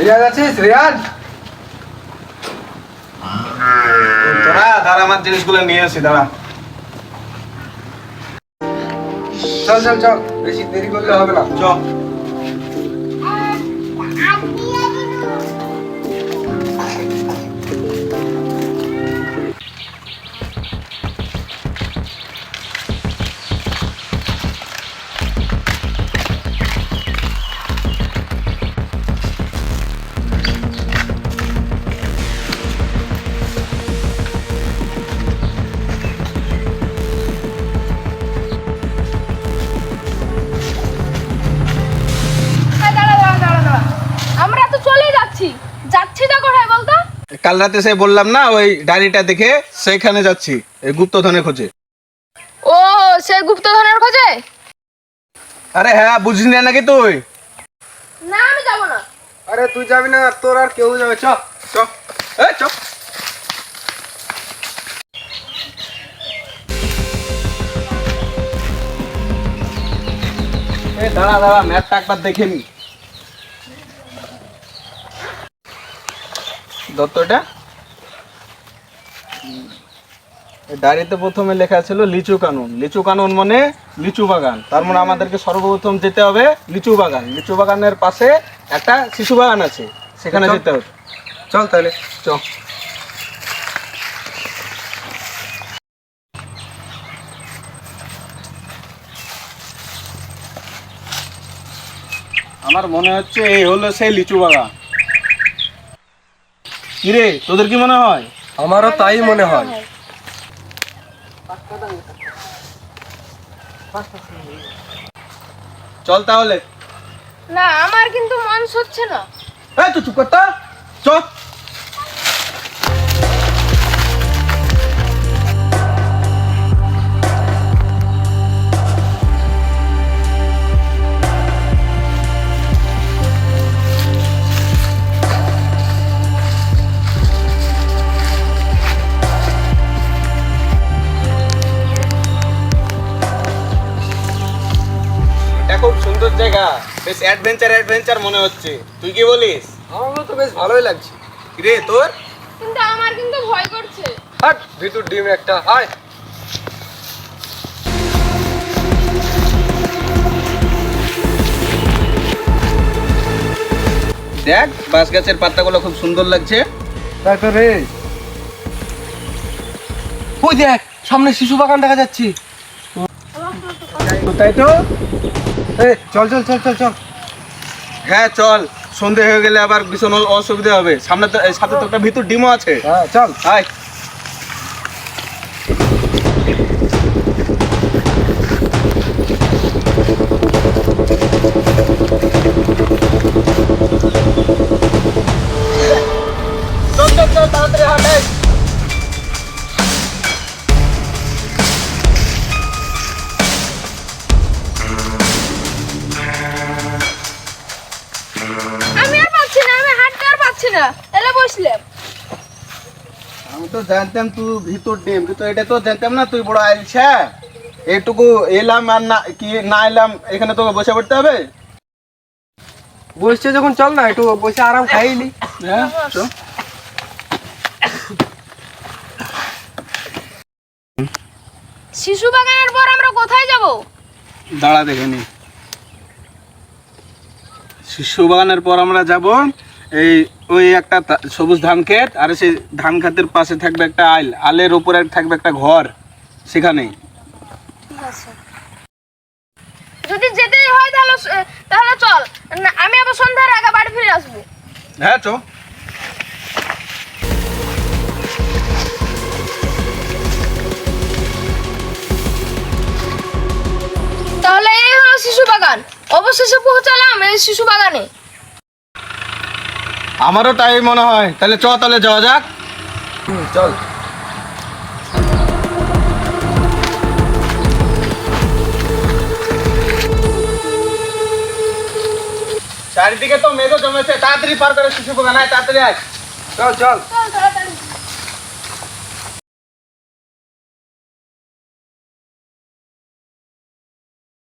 রিয়াজ আছিস রিয়াজ? তোরা দাঁড়া, আমার জিনিসগুলো নিয়ে আসি, দাঁড়া। চল চল চল, বেশি দেরি করলে হবে না। চল। আমরা তো চলে যাচ্ছি। যাচ্ছিটা কোথায় বলতো? কাল রাতে সে বললাম না, ওই ডায়েরিটা দেখে সেখানে যাচ্ছি, এই গুপ্তধনের খোঁজে। ও, সে গুপ্তধনের খোঁজে? আরে হ্যাঁ, বুঝিস না নাকি তুই? না, আমি যাব না। আরে তুই যাবি না, তোর আর কেউ যাবে? চ চ, এই চ। এই দাঁড়া দাঁড়া, ম্যাপটা একবার দেখে নি। দত্তটা ডায়েরিতে প্রথমে লেখা ছিল লিচু কানুন। লিচু কানুন মানে লিচু বাগান, তার মানে আমাদেরকে সর্বপ্রথম যেতে হবে লিচু বাগান। লিচু বাগানের পাশে একটা শিশু বাগান আছে, সেখানে যেতে হবে। চল তাহলে চ। আমার মনে হচ্ছে এই হলো সেই লিচু বাগান। কিরে, তোদের কি মনে হয়? আমারও তাই মনে হয়। চল তাহলে। না, আমার কিন্তু মন সচ্ছে না। এই তুই চুপ করতা, চল। এটা খুব সুন্দর জায়গা, বেশ অ্যাডভেঞ্চার মনে হচ্ছে। তুই কি বলিস? আমারও তো বেশ ভালোই লাগছে। কিরে তোর? কিন্তু আমার কিন্তু ভয় করছে। হাট, ভিতর ডিম একটা, আয়। দেখ, বাঁশ গাছের পাতাগুলো খুব সুন্দর লাগছে। তাই তো রে। ওই দেখ, সামনে শিশু বাগান দেখা যাচ্ছে। তাই তো। এই চল চল চল চল চল। হ্যাঁ চল, সন্ধে হয়ে গেলে আবার ভীষণ অসুবিধা হবে। সামনে তো সাথে তো একটা ভিতর ডিমও আছে। হ্যাঁ চল। আয়। চল চল চল, তাড়াতাড়ি হাঁট। এই। আমি আর পাচ্ছি না, আমি হাঁটতে আর পাচ্ছি না। এলে বসলাম। আমি তো জানতাম তুই ভিতর ডিম, কিন্তু এটা তো জানতাম না তুই বড় আইলছা। এইটুকু এলাম আর না কি না এলাম, এখানে তোকে বসে পড়তে হবে। বসছে যখন চল না, একটু বসে আরাম খাইলি। হ্যাঁ চল। শিশু বাগানের পর আমরা কোথায় যাব? দাঁড়া দেখে নি। শিশু বাগানের পর আমরা যাব এই ওই একটা সবুজ ধান ক্ষেত, আর সেই ধান ক্ষেতের পাশে থাকবে একটা আইল, আলের উপরে থাকবে একটা ঘর, সেখানেই। যদি যেতেই হয় তাহলে তাহলে চল। না, আমি আবার সন্ধ্যার আগে বাড়ি ফিরে আসবো। হ্যাঁ চো। তাহলে এই হলো শিশু বাগান। অবশেষে পৌঁছালাম এই শিশু বাগানে। আমারও তাই মনে হয়। তাহলে চ, তাহলে যাওয়া যাক। চল। চারিদিকে তো মেঘও জমেছে, তাড়াতাড়ি পার করে শিশু বাগান আয়, তাড়াতাড়ি আয়। চল চল। চল